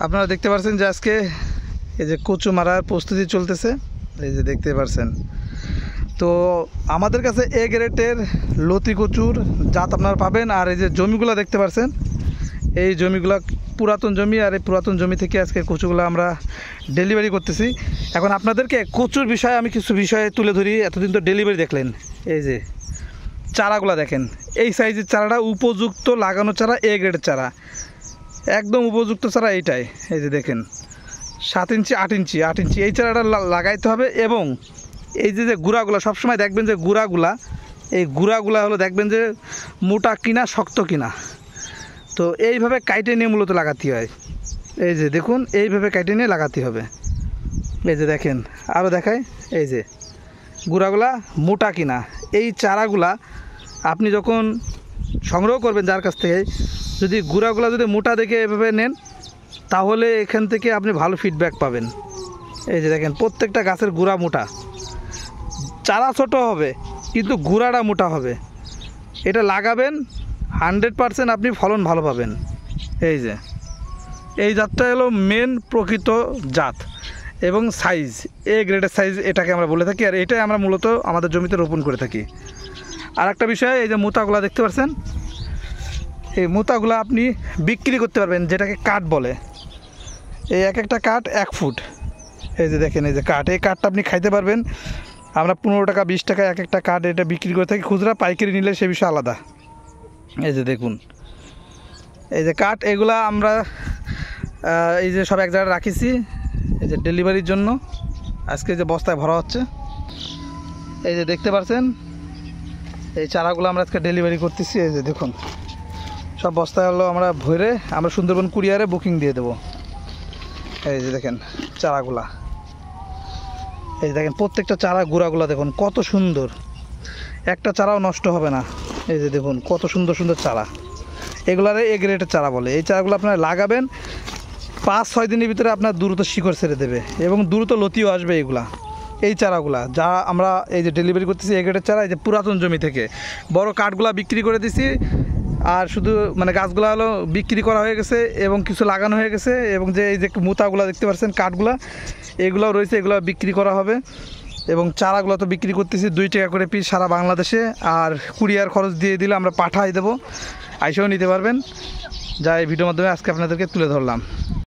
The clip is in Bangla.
আপনারা দেখতে পাচ্ছেন যে আজকে এই যে কচু মারার প্রস্তুতি চলতেছে, এই যে দেখতে পাচ্ছেন। তো আমাদের কাছে এ গ্রেডের লতি কচুর জাত আপনারা পাবেন। আর এই যে জমিগুলো দেখতে পাচ্ছেন, এই জমিগুলো পুরাতন জমি, আর এই পুরাতন জমি থেকে আজকে কচুগুলো আমরা ডেলিভারি করতেছি। এখন আপনাদেরকে কচুর বিষয়ে আমি কিছু বিষয়ে তুলে ধরি। এতদিন তো ডেলিভারি দেখলেন, এই যে চারাগুলো দেখেন, এই সাইজের চারাটা উপযুক্ত লাগানো চারা, এ গ্রেডের চারা, একদম উপযুক্ত চারা এইটাই। এই যে দেখেন 7 ইঞ্চি 8 ইঞ্চি 8 ইঞ্চি এই চারাটা লাগাইতে হবে। এবং এই যে গুঁড়াগুলো সবসময় দেখবেন যে এই গুঁড়াগুলা হলো দেখবেন যে মোটা কিনা শক্ত কিনা। তো এইভাবে কাইটে নিয়ে মূলত লাগাতে হয়। এই যে দেখুন, এইভাবে কাইটে নিয়ে লাগাতে হবে। এই যে দেখেন, আরও দেখায়, এই যে গুঁড়াগুলা মোটা কিনা। এই চারাগুলা আপনি যখন সংগ্রহ করবেন যার কাছ থেকে, যদি গুঁড়াগুলা যদি মোটা দেখে এভাবে নেন, তাহলে এখান থেকে আপনি ভালো ফিডব্যাক পাবেন। এই যে দেখেন, প্রত্যেকটা গাছের গুঁড়া মোটা, চারা ছোট হবে কিন্তু গুঁড়াটা মোটা হবে। এটা লাগাবেন, 100% আপনি ফলন ভালো পাবেন। এই যে এই জাতটা হলো মেন প্রকৃত জাত এবং সাইজ, এ গ্রেডের সাইজ এটাকে আমরা বলে থাকি। আর এটাই আমরা মূলত আমাদের জমিতে রোপণ করে থাকি। আর একটা বিষয়, এই যে মোতাগুলা দেখতে পাচ্ছেন, এই মোতাগুলা আপনি বিক্রি করতে পারবেন, যেটাকে কাঠ বলে। এই এক একটা কাঠ 1 ফুট। এই যে দেখেন, এই যে কাঠ, এই কাঠটা আপনি খাইতে পারবেন। আমরা 15 টাকা 20 টাকা এক একটা কাঠ এটা বিক্রি করে থাকি। খুচরা পাইকারি নিলে সে বিষয় আলাদা। এই যে দেখুন, এই যে কাঠ, এগুলা আমরা এই যে সব এক জায়গায় রাখিছি, এই যে ডেলিভারির জন্য। আজকে যে বস্তায় ভরা হচ্ছে, এই যে দেখতে পাচ্ছেন, এই চারাগুলো আমরা আজকে ডেলিভারি করতেছি। এই যে দেখুন, সব বস্তায় হলো আমরা ভরে আমরা সুন্দরবন কুরিয়ারে বুকিং দিয়ে দেবো। এই যে দেখেন চারাগুলা, এই যে দেখেন প্রত্যেকটা চারা গুঁড়াগুলা দেখুন কত সুন্দর, একটা চারাও নষ্ট হবে না। এই যে দেখুন কত সুন্দর সুন্দর চারা, এগুলারে এ গ্রেডের চারা বলে। এই চারাগুলো আপনারা লাগাবেন, 5-6 দিনের ভিতরে আপনার দ্রুত শিকড় ছেড়ে দেবে এবং দ্রুত লতিও আসবে। এগুলা এই চারাগুলা যা আমরা এই যে ডেলিভারি করতেছি এ গ্রেডের চারা, এই যে পুরাতন জমি থেকে বড় কাঠগুলা বিক্রি করে দিছি। আর শুধু মানে গাছগুলো হলো বিক্রি করা হয়ে গেছে এবং কিছু লাগানো হয়ে গেছে। এবং যে এই যে মোতাগুলো দেখতে পাচ্ছেন কাঠগুলা, এগুলোও রয়েছে, এগুলো বিক্রি করা হবে। এবং চারাগুলো তো বিক্রি করতেছি 2 টাকা করে পিস সারা বাংলাদেশে। আর কুরিয়ার খরচ দিয়ে দিলে আমরা পাঠাই দেবো, আইসেও নিতে পারবেন। যা এই ভিডিওর মাধ্যমে আজকে আপনাদেরকে তুলে ধরলাম।